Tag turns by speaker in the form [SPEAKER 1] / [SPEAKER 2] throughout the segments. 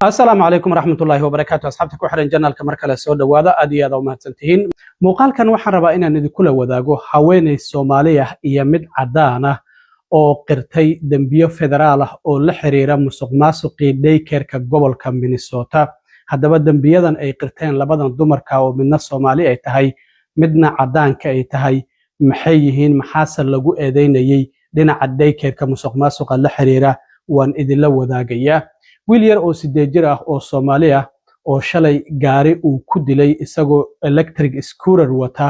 [SPEAKER 1] السلام عليكم ورحمة الله وبركاته أصحابتك وحرين جنالك مركلة سودة وهذا أدي هذا وما تنتهين موقال كان وحن ربائنا ندي كل وذاقو حويني الصومالية يمد عدانة أو قرتي دنبيو فيدراله أو لحريرة مسوق ماسوقي ديكير كقبل كان مينيسوتا هذا بدن بيدن أي قرتين لبدن دمر كاو من الصومالية أي تهي مدنا عدان كأي تهي محيهين محاسن لقو إيدين يي دينا عديكير كمسوق ماسوق لحريرة وان إذن لو ذاقيا wiil yar oo 8 jir ah oo Soomaali ah oo shalay gaari uu ku dilay isagoo electric scooter wata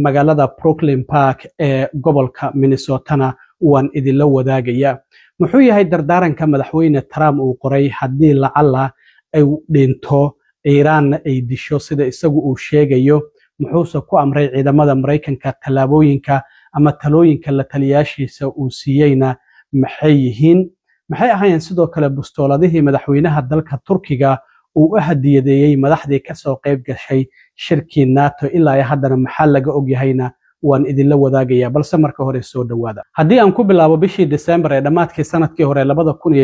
[SPEAKER 1] magaalada Brooklyn Park ee gobolka Minnesota waan idin la wadaagaya muxuu yahay dardaaranka madaxweyne Trump uu qoray hadii lacala ay dhinto Iran ay disho sida isagu uu sheegayo muxuu ku amray ciidamada Mareykanka talaabooyinka ama talooyinka la taliyaashiisa uu siiyayna maxay yihiin maxay ahaayeen sidoo kale bustooladihii madaxweynaha dalka Turkiga uu hadiyadeeyay madaxdii ka soo qayb gashay shirkii NATO ilaa haddana maxaa laga og yahayna waan idin la wadaagaya balse marka hore soo dhawaada hadii aan ku bilaabo bishii December ee dhamaadkii sanadkii hore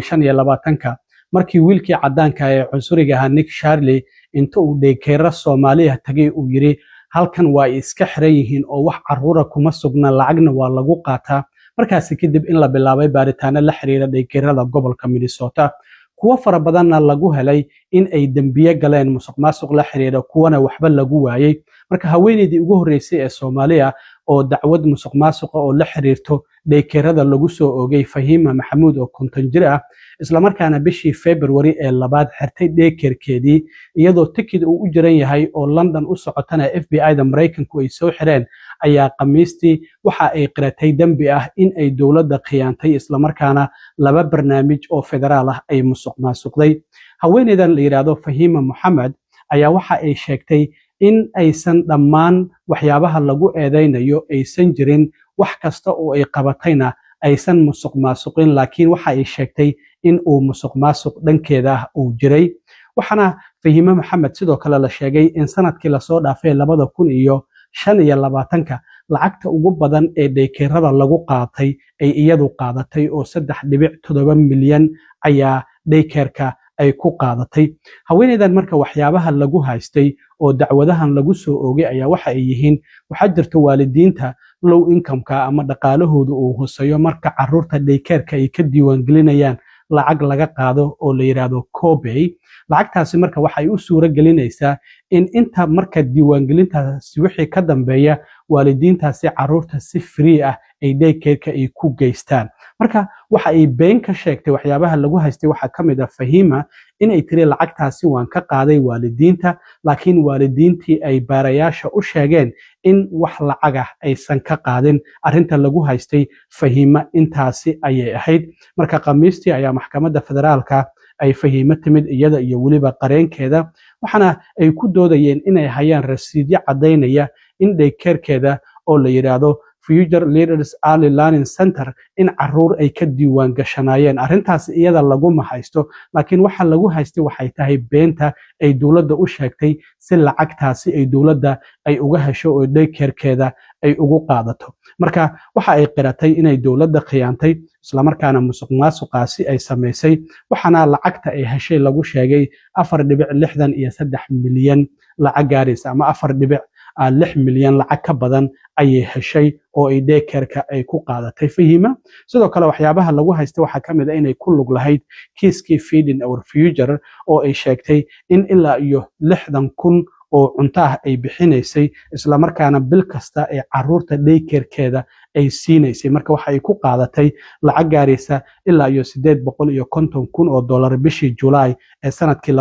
[SPEAKER 1] 2025 markii wiilkii cadaanka ee cunsuriga ahaa Nick Charlie inta uu dheekeera Soomaaliya tagay uu yiri halkan waa iska xiran yihiin oo wax caruura kuma sugna lacagna waa lagu qaataa markaasi kadib in la bilaabay baaritaano la xiriira dheekeerada gobolka Minnesota kuwa fara badanna lagu helay in ay dambiye galeen musuqmaasuq la xiriira kuwana waxba lagu waayay marka haweeneydii ugu horeysay ee Soomaaliya oo dacwad musuqmaasuq oo la xiriirto dheekeerada lagu soo oogay Fahima Maxamuud oo 50 jir ah isla markaana bishii February ee labaad xirtay dheekeerkeedii iyadoo tikid uu u jiran yahay oo London u socotana FBI da Mareykanku ay soo xireen ayaa qamiistii waxa ay qiratay dambi ah in ay dawladda khiyaantay isla markaana laba barnaamij oo federaal ah ay musuqmaasuqday haweeneydan la yiraahdo Fahima Maxamed ayaa waxa ay sheegtay in aysan dhammaan waxyaabaha lagu eedeynayo aysan jirin wax kasta oo ay qabatayna aysan musuqmaasuqin laakiin waxa ay sheegtay in uu musuqmaasuq dhankeeda uu jiray waxana Fahima Maxamed sidoo kale la sheegay in sanadkii la soo dhaafay 2025 lacagta ugu badan ee dheekeerada lagu qaatay ay iyadu qaadatay oo 3.7 milyan ayaa dheekeerka ay ku qaadatay haweeneydan marka waxyaabaha lagu haystay oo dacwadahan lagu soo oogay ayaa waxa ay yihiin waxa jirta waalidiinta low income-ka ama dhaqaalahoodu uu hooseeyo marka caruurta dheekeerka ay ka diiwaan gelinayaan lacag laga qaado oo la yiraahdo copay lacagtaasi marka waxa ay u suura gelinaysaa in inta marka diiwaan gelintaasi wixii ka dambeeya waalidiintaasi caruurta si free ah ay dheekeerka ay ku geystaan marka waxa ay been ka sheegtay waxyaabaha lagu haystay waxa kamid ah Fahima in ay tiri lacagtaasi waan ka qaaday waalidiinta laakiin waalidiintii ay baarayaasha u sheegeen in wax lacag ah aysan ka qaadin arinta lagu haystay Fahima intaasi ayay ahayd marka qamiistii ayaa maxkamadda federaalka ay Fahima timid iyada iyo waliba qareenkeeda waxana ay ku doodayeen inay hayaan rasiidyo cadeynaya in dheekeerkeeda oo la yiraahdo Future Leaders Early Learning Center in caruur ay ka diiwaan gashanayeen arintaas iyada lagu mahaysto laakiin waxa lagu haystay waxay tahay beenta ay dawladda u sheegtay si lacagtaasi ay dawladda ay uga hesho oo dheekeerkeeda ay ugu qaadato marka waxa ay qiratay inay dawladda khiyaantay isla markaana musuqmaasuqaasi ay sameysay waxana lacagta ay heshay lagu sheegay 4.63 milyan lacag gaaraysa ama 4.6 milyan lacag ka badan ayay heshay oo ay dheekeerka ay ku qaadatay Fahima sidoo kale waxyaabaha lagu haystay waxa kamid ah inay ku lug lahayd kiiskii Feeding Our Future oo ay sheegtay in ilaa iyo 60,000 oo cunto ah ay bixinaysay isla markaana bil kasta ay caruurta dheekeerkeeda ay siinaysay marka waxa ay ku qaadatay lacag gaaraysa ilaa iyo 850,000 oo dollar bishii July ee sanadkii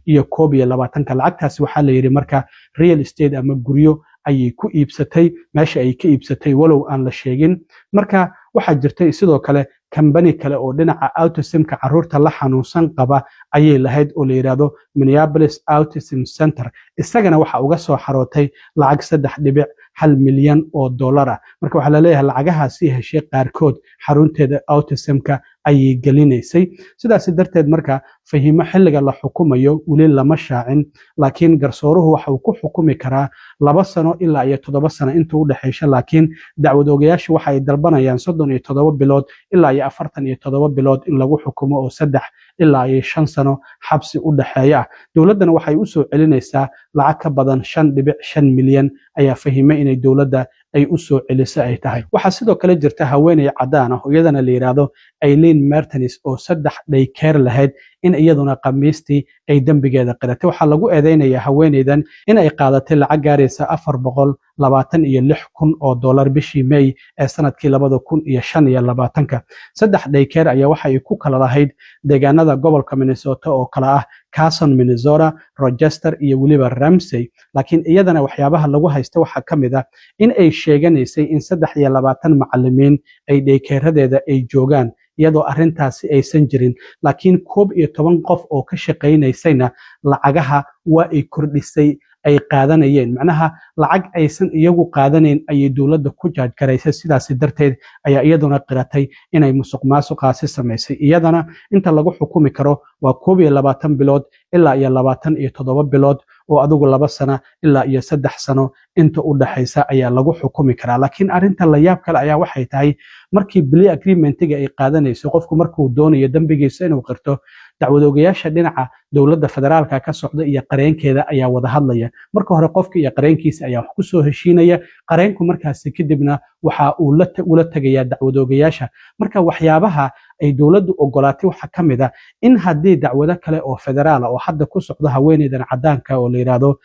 [SPEAKER 1] 2021 lacagtaasi waxa la yiri marka real estate ama guryo ayay ku iibsatay meesha ay ka iibsatay walow aan la sheegin marka waxa jirtay sidoo kale company kale oo dhinaca autism-ka caruurta la xanuunsan qaba ayay lahayd oo la yiraahdo Minneapolis Autism Center isagana waxa uga soo xarootay lacag 3.1 milyan oo dollar ah marka waxa la leeyahay lacagahaasi heshay qaarkood xarunteeda autism-ka ayay gelinaysay sidaas darteed marka Fahima xilliga la xukumayo wali lama shaacin laakiin garsooruhu waxa uu ku xukumi karaa 2 sano ilaa iyo 7 sano inta u dhaxaysa laakiin dacwad oogayaashu waxa ay dalbanayaan 37 bilood ilaa iyo 47 bilood in lagu xukumo oo 3 ilaa iyo 5 sano xabsi u dhaxeeya. Dowladdan waxay u soo celinaysaa lacag ka badan 5.5 milyan ayaa fahimay inay dowladda ay u soo celisay ay tahay. Waxaa sidoo kale jirta haweeney cadaan ah oo iyadana la yiraahdo Eileen Martinez oo 3 daycare lahayd in iyaduna Khamiistii ay dambigeeda qiratay. Waxaa lagu eedeynayaa haweeneydan in ay qaadatay lacag gaaraysa 426,000 oo dollar bishii May ee sanadkii 2025. 3 daycare ayaa waxa ay ku kala lahayd deegaanada gobolka Minnesota oo kala ah Carson, Minnesota, Rochester iyo weliba Ramsey. Laakiin iyadana waxyaabaha lagu haysta waxaa ka mid ah in ay sheeganaysay in 23 macallimiin ay daycare-radeeda ay joogaan iyadoo arrintaasi aysan jirin. Laakiin 11 qof oo ka shaqaynaysayna lacagaha waa ay kordhisay ay qaadanayeen. Macnaha lacag aysan iyagu qaadanayn ayay dowladda ku jaaj garaysay. Sidaas darteed ayaa iyaduna qiratay inay musuqmaasuqaasi samaysay. Iyadana inta lagu xukumi karo waa 21 bilood ilaa iyo 27 bilood oo adigu 2 sano ilaa iyo 3 sano inta u dhaxaysa ayaa lagu xukumi karaa. Laakiin arrinta la yaab kale ayaa waxay tahay markii plea agreement-ga ay qaadanayso qofku markuu doonayo dambigiisa inuu qirto, dacwadoogayaasha dhinaca dowladda federaalka ka socda iyo qareenkeeda ayaa wada hadlaya. Marka hore qofka iyo qareenkiisa ayaa wax ku soo heshiinaya, qareenku markaasi kadibna waxa uu ula tagayaa dacwadoogayaasha. Marka waxyaabaha ay dowladdu ogolaatay waxa ka mid ah in haddii dacwado kale oo federaal ah oo hadda ku socda haweeneydan cadaanka oo la yiraahdo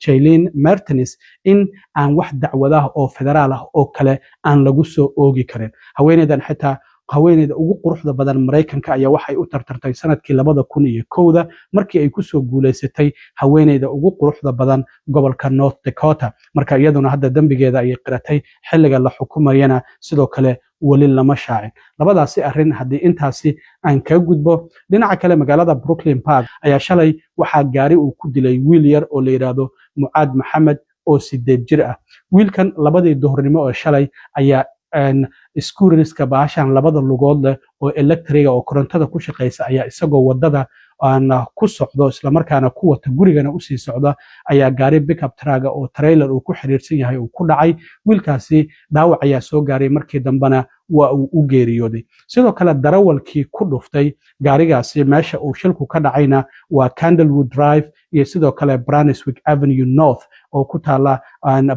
[SPEAKER 1] Eileen Martinez in aan wax dacwadaha oo federaal ah oo kale aan lagu soo oogi karin. Haweeneydan xitaa haweeneyda ugu quruxda badan Mareykanka ayaa waxay u tartartay sanadkii 2001 markii ay ku soo guuleysatay haweeneyda ugu quruxda badan gobolka North Dakota. Marka iyaduna hadda dambigeeda ay qiratay, xilliga la xukumayana sidoo kale wali lama shaacin. Labadaasi arrin haddii intaasi aan ka gudbo, dhinaca kale magaalada Brooklyn Park ayaa shalay waxaa gaari uu ku dilay wiil yar oo la yiraahdo Mucaad Maxamed oo 8 jir ah. Wiilkan labadii duhurnimo oo shalay ayaa iskuuriska baashan labada lugood leh oo electriga oo korontada ku shaqeysa ayaa isagoo wadada aan ku socdo isla markaana ku wata gurigana u sii socda ayaa gaari pickup truck oo trailer uu ku xiriirsan yahay uu ku dhacay. Wiilkaasi dhaawac ayaa soo gaaray, markii dambana waa uu u geeriyooday. Sidoo kale darawalkii ku dhuftay gaarigaasi meesha uu shilku ka dhacayna waa Candlewood Drive iyo sidoo kale Brunswick Avenue North oo ku taala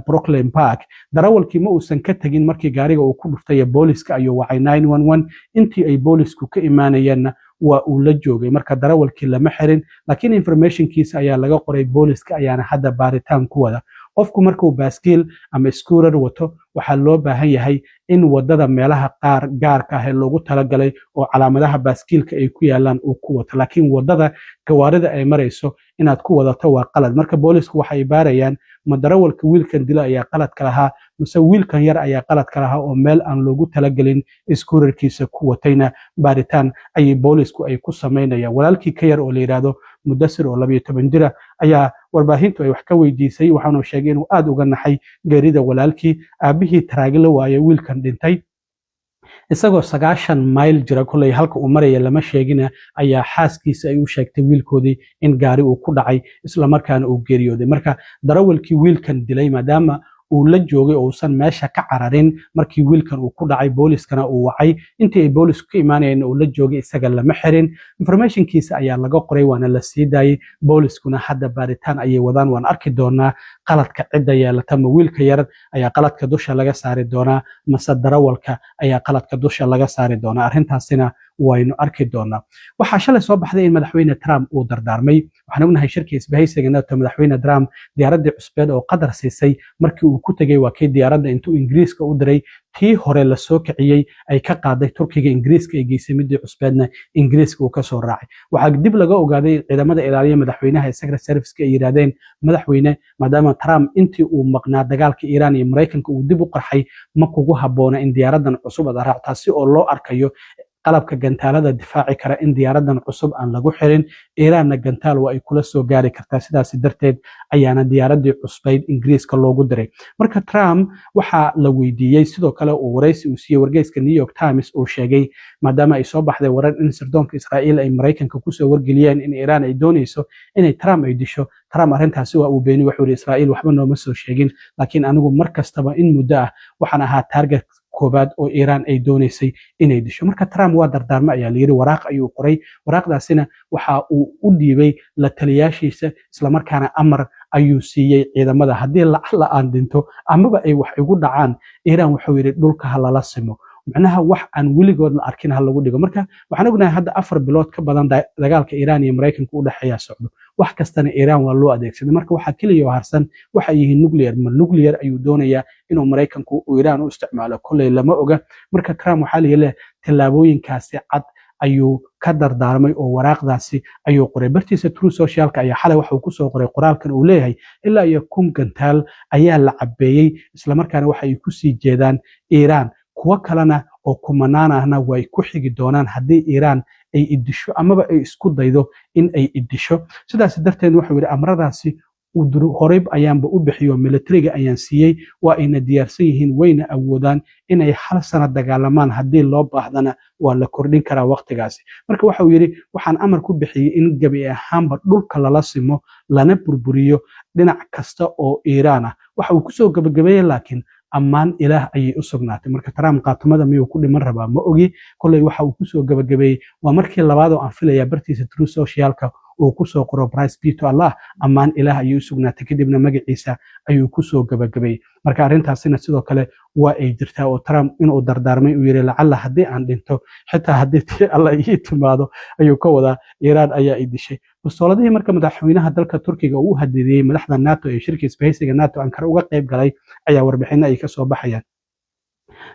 [SPEAKER 1] Brooklyn Park. Darawalkii ma uusan ka tagin markii gaariga uu ku dhuftay, booliska ayuu wacay 911. intii ay boolisku ka imaanayeenna waa uu la joogay. Marka darawalkii lama xirin, laakiin informationkiisa ayaa laga qoray, booliska ayaana hadda baaritaan ku wada. qofku markuu baaskiil ama scooter wato waxaa loo baahan yahay in wadada meelaha qaar gaarka ah ee loogu talagalay oo calaamadaha baaskiilka ay ku yaalaan uu ku wato. laakiin wadada gawaarida ay marayso inaad ku wadato waa qalad. marka boolisku waxay baarayaan ma darawalka wiilkan dila ayaa qaladka lahaa mise wiilkan yar ayaa qaladka lahaa oo meel aan loogu talagelin scooterkiisa ku watayna baaritaan ayay boolisku ay ku samaynayaan. walaalkii ka yar oo la yiraahdo Mudasir oo 12 jir ayaa warbaahintu ay wax ka weydiisay, waxaanu sheegay inuu aad uga naxay geerida walaalkii. aabihii taraagila waayay wiilkan dhintay isagoo 90 mayl jira, kulay halka uu maraya lama sheegina, ayaa xaaskiisa ay u sheegtay wiilkoodii in gaari uu ku dhacay isla markaana uu geeriyooday. marka darawalkii wiilkan dilay maadaama uu la joogay oo uusan meesha ka cararin markii wiilkan uu ku dhacay, booliskana uu wacay, intii ay boolisku ka imaanayeen uu la joogay, isaga lama xirin. informationkiisa ayaa laga qoray waana la sii daayay. booliskuna hadda baaritaan ayay wadaan, waan arki doonaa qaladka cidda yeelata. ma wiilka yar ayaa qaladka dusha laga saari doonaa mase darawalka ayaa qaladka dusha laga saari doonaa? arrintaasina waynu arki doonaa. waxaa shalay soo baxday in madaxweyne Trump uu dardaarmay. waxaan ognahay shirkii isbahaysiga NATO madaxweyne Trump diyaaradii cusbeed oo qadar siisay markii uu ku tagay waa kii diyaaradda intuu Ingiriiska u diray tii hore la soo kiciyay ay ka qaaday Turkiga, Ingiriiska ay geysay midii cusbeedna Ingiriiska uu ka soo raacay. waxaa dib laga ogaaday ciidamada ilaaliya madaxweynaha ee Secret Service ay yiraahdeen madaxweyne maadaama Trump intii uu maqnaa dagaalka Iran iyo Mareykanka uu dib u qarxay ma kugu haboona in diyaaradan cusub aad raacto, si oo loo arkayo qalabka gantaalada difaaci kara in diyaaradan cusub aan lagu xirin. Iiraanna gantaal waa ay kula soo gaari kartaa, sidaas darteed ayaana diyaaradii cusbayd Ingiriiska loogu diray. marka Trump waxaa la weydiiyey sidoo kale uu wareysi uu siiyey wargeyska New York Times uu sheegay maadaama ay soo baxday warar in sirdoonka Israa'iil ay Mareykanka ku soo wargeliyeen in Iiraan ay doonayso inay Trump ay disho. Trump arrintaasi waa uu beeniyay, wuxuu yiri Israa'iil waxba nooma soo sheegin, laakiin anigu mar kastaba in muddo ah waxaan ahaa target koobaad oo Iiraan ay doonaysay inay disho. Marka Trump waa dardaarmay ayaa la yiri, waraaq ayuu qoray. waraaqdaasina waxa uu u dhiibay la taliyaashiisa, isla markaana amar ayuu siiyey ciidamada haddii lacala aan dhinto amaba ay wax igu dhacaan, Iiraan wuxuu yiri dhulka ha lala simo, macnaha wax aan weligood la arkin ha lagu dhigo. marka waxaan ognahay hadda 4 bilood ka badan dagaalka Iiraan iyo Mareykanka u dhaxeeya socdo, wax kastana Iiraan waa loo adeegsaday. marka waxa kaliya oo harsan waxa yihiin nuclear, ma nuclear ayuu doonayaa inuu Mareykanku Iiraan u isticmaalo, kolley lama oga. marka Trump waxaa la yiri tallaabooyinkaasi cad ayuu ka dardaarmay oo waraaqdaasi ayuu qoray. bartiisa True Socialka ayaa xalay waxa uu ku soo qoray qoraalkan uu leeyahay ilaa iyo 1000 gantaal ayaa la cabeeyey, isla markaana waxa ay ku sii jeedaan Iiraan, kuwa kalena oo kumanaan ahna way ku xigi doonaan haddii Iiraan ay idisho amaba ay isku daydo in ay idisho. sidaas darteed wuxuu yiri amradaasi horeyb ayaanba u bixiyo, militariga ayaan siiyey, waa ayna diyaarsan yihiin, wayna awoodaan inay hal sano dagaalamaan, haddii loo baahdana waa la kordhin karaa waqtigaasi. marka waxa uu yiri waxaan amar ku bixiyey in gabi ahaanba dhulka lala simo lana burburiyo dhinac kasta oo Iiraan ah. waxa uu kusoo gabagabeeyey laakiin ammaan ilaah ayay u sugnaatay. marka Trump qaatumada miyuu ku dhiman rabaa ma ogi, kolley waxa uu kusoo gabagabeeyey waa markii labaad oo aan filaya bartiisa True Socialka uu kusoo qoro praise be to Allah, ammaan ilaah ayay u sugnaatay, kadibna magaciisa ayuu kusoo gabagabeeyey. marka arrintaasina sidoo kale waa ay jirtaa oo Trump inuu dardaarmay uu yiri lacala haddii aan dhinto, xitaa haddii tii alla ii timaado ayuu ka wadaa Iiraan ayaa i dishay. bastooladihii marka madaxweynaha dalka Turkiga uu hadidiyey madaxda NATO ee shirka isbahaysiga NATO Ankara uga qayb galay ayaa warbixino ay ka soo baxayaan.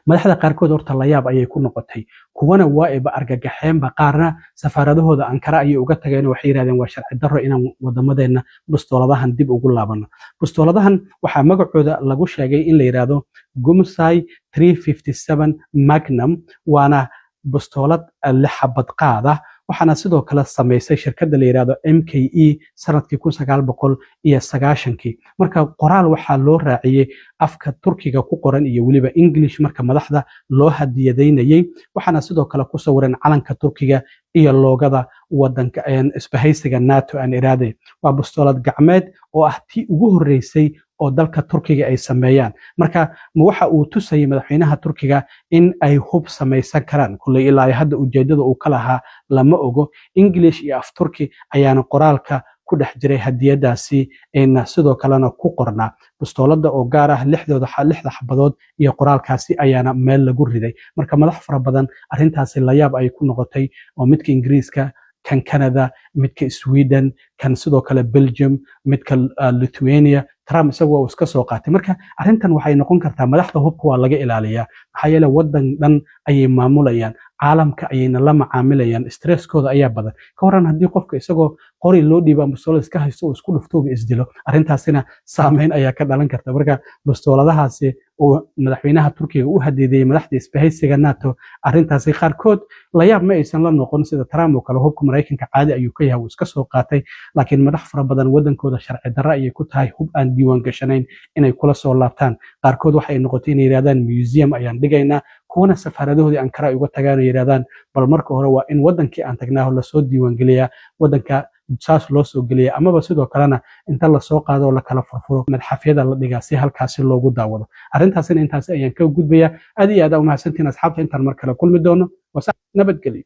[SPEAKER 1] madaxda qaarkood horta la yaab ayay ku noqotay, kuwana waa ayba argagaxeenba, qaarna safaaradahooda Ankara ayay uga tageen oo waxay yiraahdeen waa sharci darro inaan wadamadeena bastooladahan dib ugu laabano. bastooladahan waxaa magacooda lagu sheegay in la yiraahdo Gumsai 357 Magnum, waana bastoolad lix xabad qaada, waxaana sidoo kale samaysay shirkadda la yiraahdo MKE sanadkii 1990. marka qoraal waxaa loo raaciyey afka Turkiga ku qoran iyo weliba English marka madaxda loo hadiyadaynayay, waxaana sidoo kale ku sawiran calanka Turkiga iyo loogada wadanka isbahaysiga NATO aan iraade. waa bastoolad gacmeed oo ah tii ugu horeysay oo dalka Turkiga ay sameeyaan. marka waxa uu tusayay madaxweynaha Turkiga in ay hub samaysan karaan, kulay ilaa hadda ujeedada uu ka lahaa lama ogo. English iyo af Turki ayaana qoraalka ku dhex jiray hadiyadaasi in sidoo kalena ku qornaa bastoolada oo gaar ah lixda xabadood iyo qoraalkaasi ayaana meel lagu riday. marka madax fara badan arrintaasi la yaab ay ku noqotay, oo midka Ingiriiska, kan Canada, midka Sweden, kan sidoo kale Belgium, midka Lithuania. Trump isagoo iska soo qaatay. marka arrintan waxay noqon kartaa madaxda hubka waa laga ilaaliyaa, maxaa yeelay wadan dhan ayay maamulayaan, caalamka ayayna la macaamilayaan, stresskooda ayaa badan. ka waran haddii qofka isagoo qori loo dhiiba bastoolad iska haysto oo isku dhuftooga isdilo, arrintaasina saameyn ayaa ka dhalan karta. marka bastooladahaasi oo madaxweynaha Turkiga u hadidiyey madaxda isbahaysiga NATO, arrintaasi qaarkood la yaab ma aysan la noqon, sida Trump oo kale hubka Mareykanka caadi ayuu ka yahay, uu iska soo qaatay, laakiin madax fara badan wadankooda sharci darro ayay ku tahay hub aan diiwaan gashanayn inay kula soo laabtaan. qaarkood waxay noqotay inay yiraahdaan museum ayaan dhigaynaa, kuwana safaaradahoodii Ankara ay uga tagaan oo yiraahdaan bal marka hore waa in wadankii aan tagnaa la soo diiwaan geliyaa, wadanka saas loo soo geliya, amaba sidoo kalena inta la soo qaado oo la kala furfuro madxafyada la dhigaa si halkaasi loogu daawado. arrintaasina intaasi ayaan ka gudbayaa. aad iyo aad u mahadsantihiin asxaabta, intaan mar kale kulmi doono. nabadgelyo.